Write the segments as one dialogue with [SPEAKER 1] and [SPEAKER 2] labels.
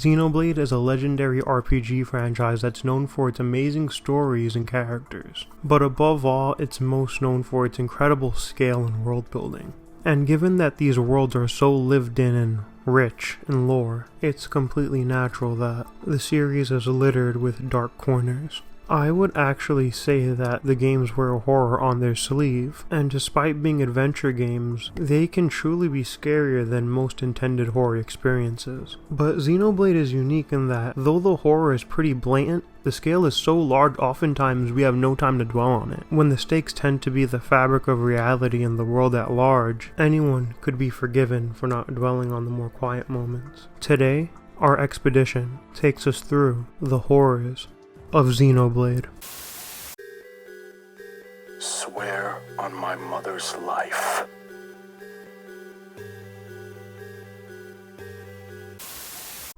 [SPEAKER 1] Xenoblade is a legendary RPG franchise that's known for its amazing stories and characters, but above all, it's most known for its incredible scale and world building. And given that these worlds are so lived in and rich in lore, it's completely natural that the series is littered with dark corners. I would actually say that the games wear horror on their sleeve, and despite being adventure games, they can truly be scarier than most intended horror experiences. But Xenoblade is unique in that, though the horror is pretty blatant, the scale is so large oftentimes we have no time to dwell on it. When the stakes tend to be the fabric of reality and the world at large, anyone could be forgiven for not dwelling on the more quiet moments. Today, our expedition takes us through the horrors of Xenoblade.
[SPEAKER 2] Swear on my mother's life.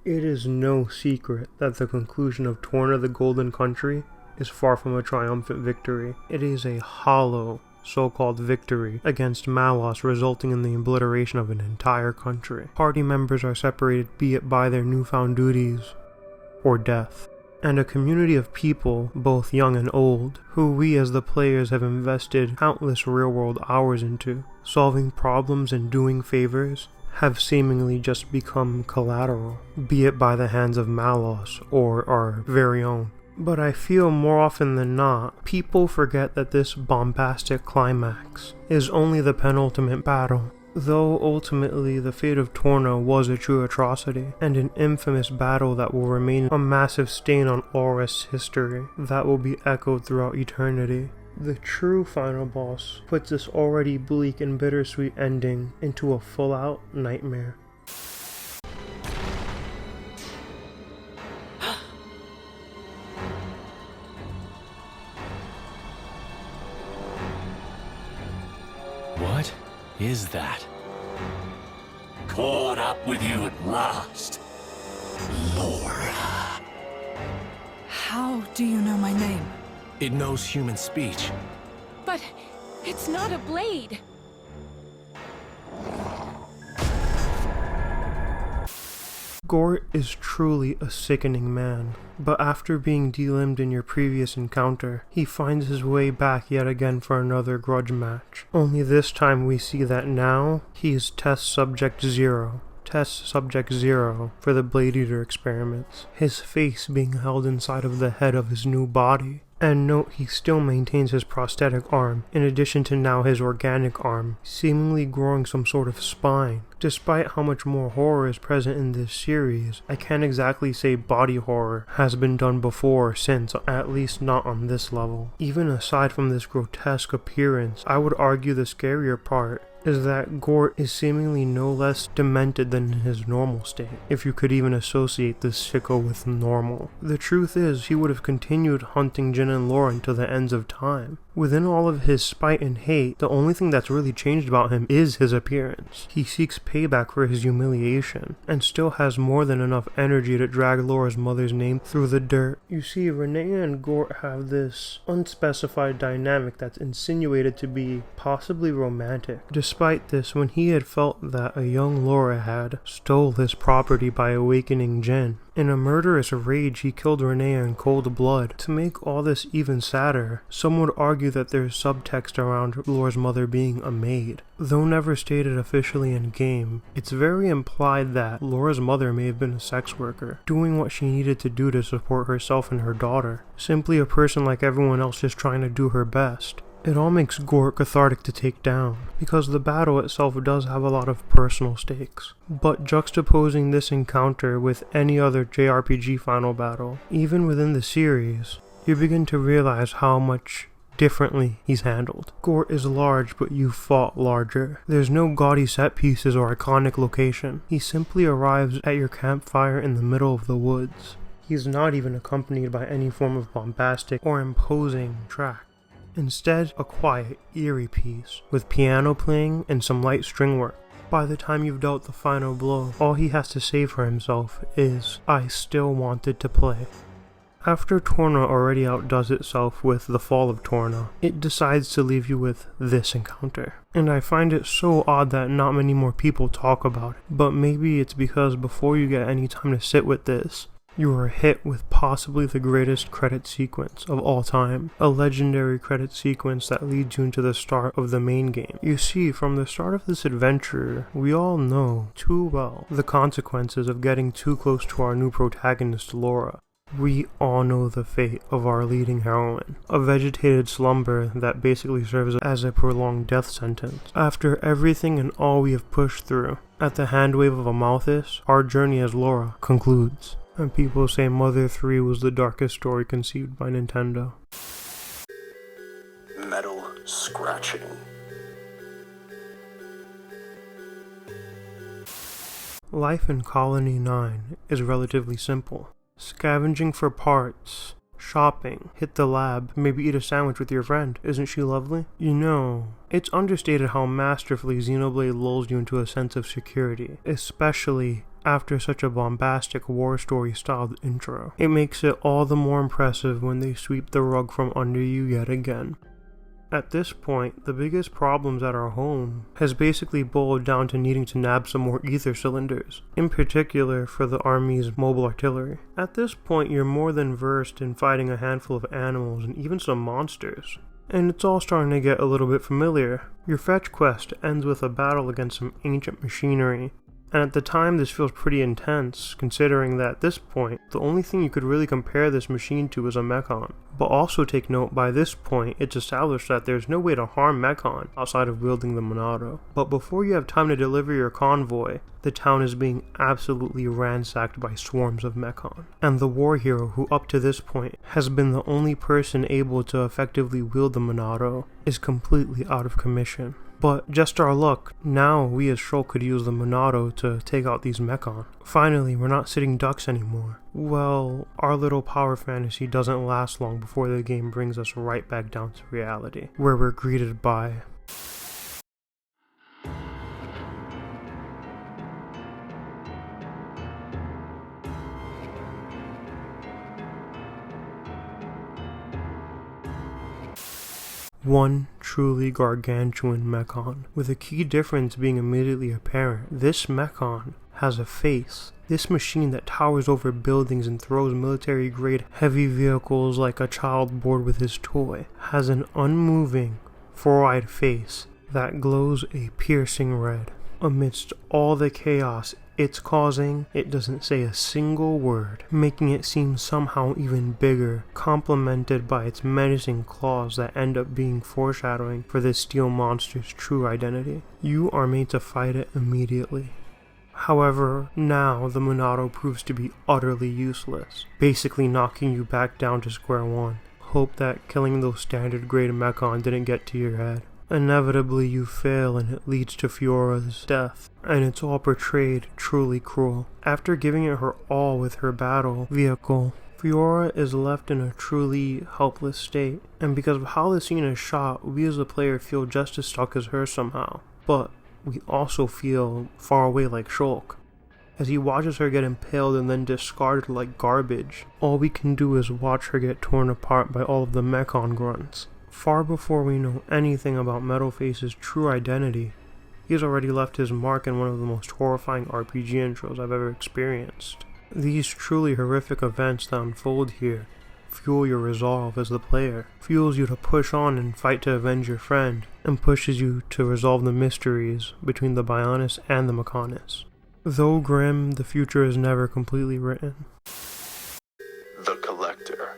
[SPEAKER 1] It is no secret that the conclusion of Torna the Golden Country is far from a triumphant victory. It is a hollow, so-called victory against Malos, resulting in the obliteration of an entire country. Party members are separated, be it by their newfound duties or death. And a community of people, both young and old, who we as the players have invested countless real-world hours into, solving problems and doing favors, have seemingly just become collateral, be it by the hands of Malos or our very own. But I feel more often than not, people forget that this bombastic climax is only the penultimate battle. Though ultimately the fate of Torna was a true atrocity, and an infamous battle that will remain a massive stain on Alrest's history that will be echoed throughout eternity. The true final boss puts this already bleak and bittersweet ending into a full-out nightmare.
[SPEAKER 3] What is that?
[SPEAKER 2] Caught up with you at last, Laura.
[SPEAKER 4] How do you know my name?
[SPEAKER 3] It knows human speech.
[SPEAKER 4] But it's not a blade.
[SPEAKER 1] Gort is truly a sickening man, but after being delimbed in your previous encounter, he finds his way back yet again for another grudge match. Only this time we see that now, he is Test Subject 0. Test Subject 0 for the Blade Eater experiments, his face being held inside of the head of his new body. And note, he still maintains his prosthetic arm, in addition to now his organic arm, seemingly growing some sort of spine. Despite how much more horror is present in this series, I can't exactly say body horror has been done before or since, at least not on this level. Even aside from this grotesque appearance, I would argue the scarier part is that Gort is seemingly no less demented than in his normal state, if you could even associate this sicko with normal. The truth is, he would have continued hunting Jin and Laura until the ends of time. Within all of his spite and hate, the only thing that's really changed about him is his appearance. He seeks payback for his humiliation, and still has more than enough energy to drag Laura's mother's name through the dirt. You see, Renee and Gort have this unspecified dynamic that's insinuated to be possibly romantic. Despite this, when he had felt that a young Laura had stole his property by awakening Jin, in a murderous rage he killed Renee in cold blood. To make all this even sadder, some would argue that there's subtext around Laura's mother being a maid. Though never stated officially in game, it's very implied that Laura's mother may have been a sex worker, doing what she needed to do to support herself and her daughter. Simply a person like everyone else just trying to do her best. It all makes Gort cathartic to take down, because the battle itself does have a lot of personal stakes. But juxtaposing this encounter with any other JRPG final battle, even within the series, you begin to realize how much differently he's handled. Gort is large, but you fought larger. There's no gaudy set pieces or iconic location. He simply arrives at your campfire in the middle of the woods. He's not even accompanied by any form of bombastic or imposing track. Instead, a quiet, eerie piece, with piano playing and some light string work. By the time you've dealt the final blow, all he has to say for himself is, "I still wanted to play." After Torna already outdoes itself with the fall of Torna, it decides to leave you with this encounter. And I find it so odd that not many more people talk about it, but maybe it's because before you get any time to sit with this, you are hit with possibly the greatest credit sequence of all time, a legendary credit sequence that leads you into the start of the main game. You see, from the start of this adventure, we all know too well the consequences of getting too close to our new protagonist, Laura. We all know the fate of our leading heroine, a vegetated slumber that basically serves as a prolonged death sentence. After everything and all we have pushed through, at the handwave of a Malthus, our journey as Laura concludes. And people say Mother 3 was the darkest story conceived by Nintendo.
[SPEAKER 2] Metal scratching.
[SPEAKER 1] Life in Colony 9 is relatively simple. Scavenging for parts, shopping, hit the lab, maybe eat a sandwich with your friend. Isn't she lovely? You know, it's understated how masterfully Xenoblade lulls you into a sense of security, especially after such a bombastic war story styled intro. It makes it all the more impressive when they sweep the rug from under you yet again. At this point, the biggest problems at our home has basically boiled down to needing to nab some more ether cylinders, in particular for the army's mobile artillery. At this point, you're more than versed in fighting a handful of animals and even some monsters, and it's all starting to get a little bit familiar. Your fetch quest ends with a battle against some ancient machinery, and at the time this feels pretty intense, considering that at this point, the only thing you could really compare this machine to is a Mechon. But also take note, by this point, it's established that there's no way to harm Mechon outside of wielding the Monado. But before you have time to deliver your convoy, the town is being absolutely ransacked by swarms of Mechon. And the war hero, who up to this point has been the only person able to effectively wield the Monado, is completely out of commission. But just our luck, now we as Shulk could use the Monado to take out these Mechon. Finally, we're not sitting ducks anymore. Well, our little power fantasy doesn't last long before the game brings us right back down to reality, where we're greeted by one truly gargantuan Mechon, with a key difference being immediately apparent. This Mechon has a face. This machine that towers over buildings and throws military-grade heavy vehicles like a child bored with his toy, has an unmoving, four-eyed face that glows a piercing red. Amidst all the chaos it's causing, it doesn't say a single word, making it seem somehow even bigger, complemented by its menacing claws that end up being foreshadowing for this steel monster's true identity. You are made to fight it immediately. However, now the Monado proves to be utterly useless, basically knocking you back down to square one. Hope that killing those standard grade Mechon didn't get to your head. Inevitably you fail and it leads to Fiora's death, and it's all portrayed truly cruel. After giving it her all with her battle vehicle, Fiora is left in a truly helpless state, and because of how the scene is shot, we as a player feel just as stuck as her somehow. But we also feel far away like Shulk. As he watches her get impaled and then discarded like garbage, all we can do is watch her get torn apart by all of the Mechon grunts. Far before we know anything about Metalface's true identity, he has already left his mark in one of the most horrifying RPG intros I've ever experienced. These truly horrific events that unfold here fuel your resolve as the player, fuels you to push on and fight to avenge your friend, and pushes you to resolve the mysteries between the Bionis and the Mechonis. Though grim, the future is never completely written.
[SPEAKER 2] The Collector.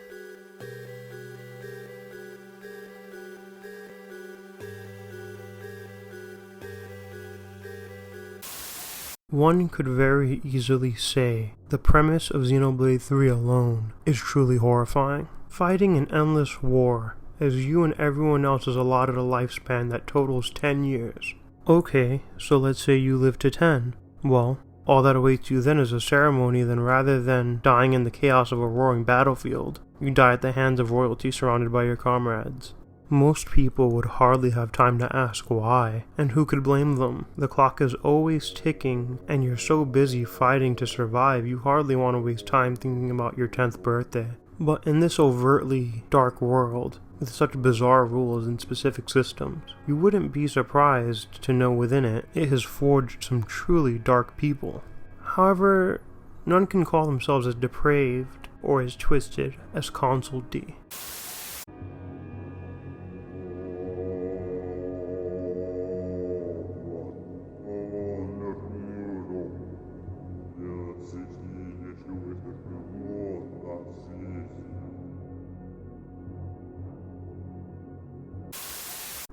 [SPEAKER 1] One could very easily say the premise of Xenoblade 3 alone is truly horrifying. Fighting an endless war as you and everyone else is allotted a lifespan that totals 10 years. Okay, so let's say you live to 10. Well, all that awaits you then is a ceremony, then rather than dying in the chaos of a roaring battlefield, you die at the hands of royalty surrounded by your comrades. Most people would hardly have time to ask why, and who could blame them? The clock is always ticking, and you're so busy fighting to survive you hardly want to waste time thinking about your 10th birthday. But in this overtly dark world, with such bizarre rules and specific systems, you wouldn't be surprised to know within it has forged some truly dark people. However, none can call themselves as depraved or as twisted as Consul D.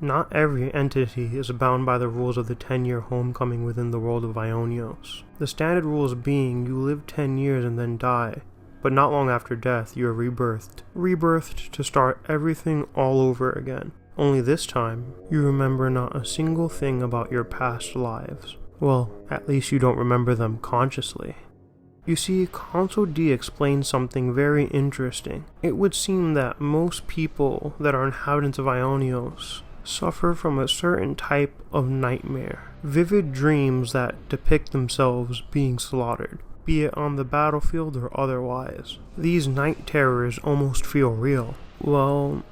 [SPEAKER 1] Not every entity is bound by the rules of the 10-year homecoming within the world of Aionios. The standard rules being you live 10 years and then die, but not long after death you are rebirthed. Rebirthed to start everything all over again. Only this time, you remember not a single thing about your past lives. Well, at least you don't remember them consciously. You see, Consul D explains something very interesting. It would seem that most people that are inhabitants of Aionios suffer from a certain type of nightmare. Vivid dreams that depict themselves being slaughtered, be it on the battlefield or otherwise. These night terrors almost feel real. Well,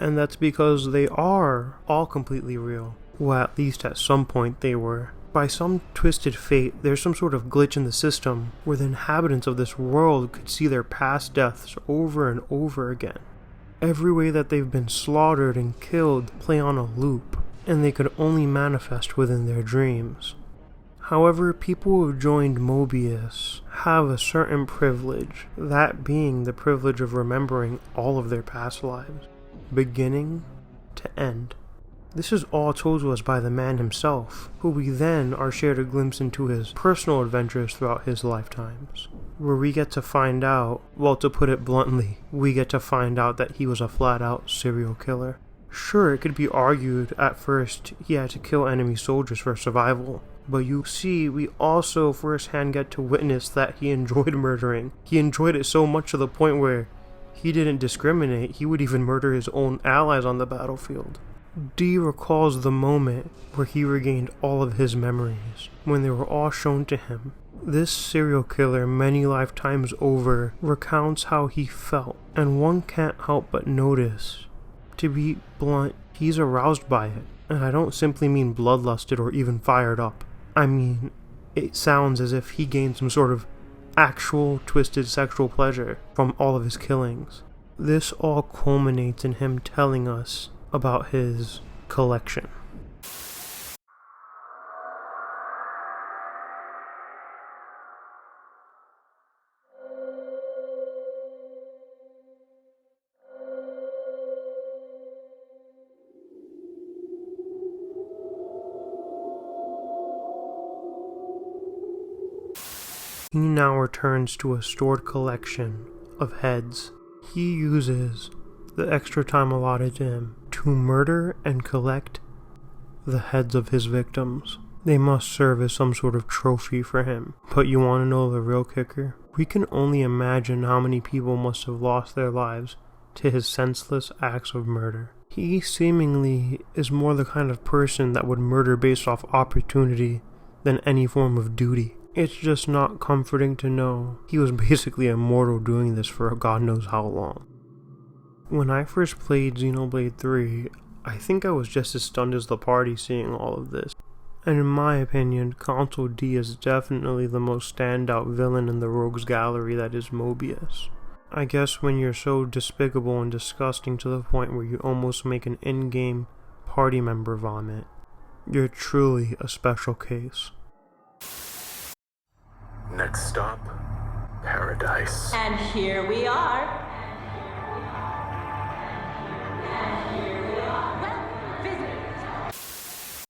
[SPEAKER 1] and that's because they are all completely real. Well, at least at some point they were. By some twisted fate, there's some sort of glitch in the system where the inhabitants of this world could see their past deaths over and over again. Every way that they've been slaughtered and killed play on a loop, and they could only manifest within their dreams. However, people who have joined Mobius have a certain privilege, that being the privilege of remembering all of their past lives, beginning to end. This is all told to us by the man himself, who we then are shared a glimpse into his personal adventures throughout his lifetimes, where we get to find out, well, to put it bluntly, we get to find out that he was a flat-out serial killer. Sure, it could be argued at first he had to kill enemy soldiers for survival, but you see, we also firsthand get to witness that he enjoyed murdering. He enjoyed it so much to the point where he didn't discriminate, he would even murder his own allies on the battlefield. D recalls the moment where he regained all of his memories, when they were all shown to him. This serial killer, many lifetimes over, recounts how he felt, and one can't help but notice. To be blunt, he's aroused by it, and I don't simply mean bloodlusted or even fired up. I mean, it sounds as if he gained some sort of actual twisted sexual pleasure from all of his killings. This all culminates in him telling us about his collection. He now returns to a stored collection of heads. He uses the extra time allotted to him to murder and collect the heads of his victims. They must serve as some sort of trophy for him. But you want to know the real kicker? We can only imagine how many people must have lost their lives to his senseless acts of murder. He seemingly is more the kind of person that would murder based off opportunity than any form of duty. It's just not comforting to know he was basically immortal doing this for God knows how long. When I first played Xenoblade 3, I think I was just as stunned as the party seeing all of this. And in my opinion, Consul D is definitely the most standout villain in the rogues gallery that is Mobius. I guess when you're so despicable and disgusting to the point where you almost make an in-game party member vomit, you're truly a special case.
[SPEAKER 3] Next stop, Paradise.
[SPEAKER 5] And here we are.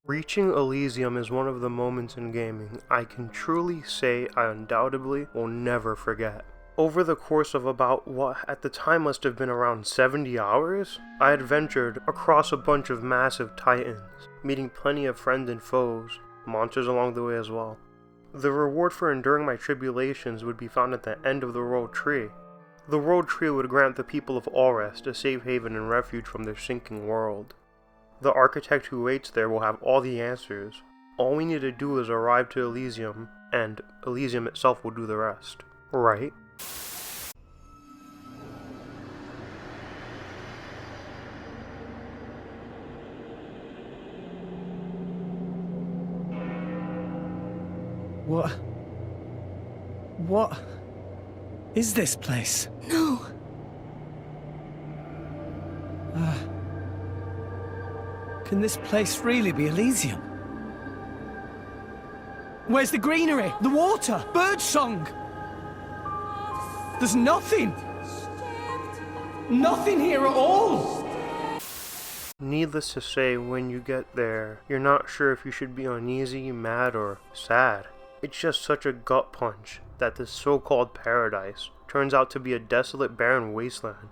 [SPEAKER 1] Reaching Elysium is one of the moments in gaming I can truly say I undoubtedly will never forget. Over the course of about what at the time must have been around 70 hours, I adventured across a bunch of massive Titans, meeting plenty of friends and foes, monsters along the way as well. The reward for enduring my tribulations would be found at the end of the World Tree. The World Tree would grant the people of Alrest a safe haven and refuge from their sinking world. The architect who waits there will have all the answers. All we need to do is arrive to Elysium, and Elysium itself will do the rest. Right?
[SPEAKER 6] is this place?
[SPEAKER 4] No.
[SPEAKER 6] Can this place really be Elysium? Where's the greenery? The water? Birdsong? There's nothing! Nothing here at all!
[SPEAKER 1] Needless to say, when you get there, you're not sure if you should be uneasy, mad, or sad. It's just such a gut punch that this so-called paradise turns out to be a desolate, barren wasteland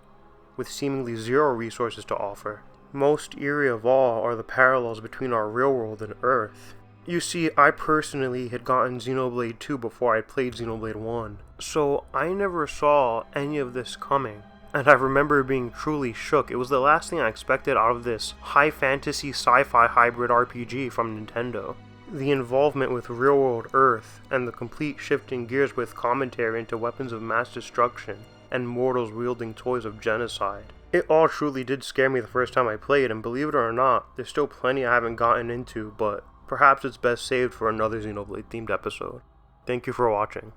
[SPEAKER 1] with seemingly zero resources to offer. Most eerie of all are the parallels between our real world and Earth. You see, I personally had gotten Xenoblade 2 before I played Xenoblade 1, so I never saw any of this coming. And I remember being truly shook. It was the last thing I expected out of this high fantasy sci-fi hybrid RPG from Nintendo. The involvement with real-world Earth, and the complete shift in gears with commentary into weapons of mass destruction, and mortals wielding toys of genocide. It all truly did scare me the first time I played, and believe it or not, there's still plenty I haven't gotten into, but perhaps it's best saved for another Xenoblade themed episode. Thank you for watching.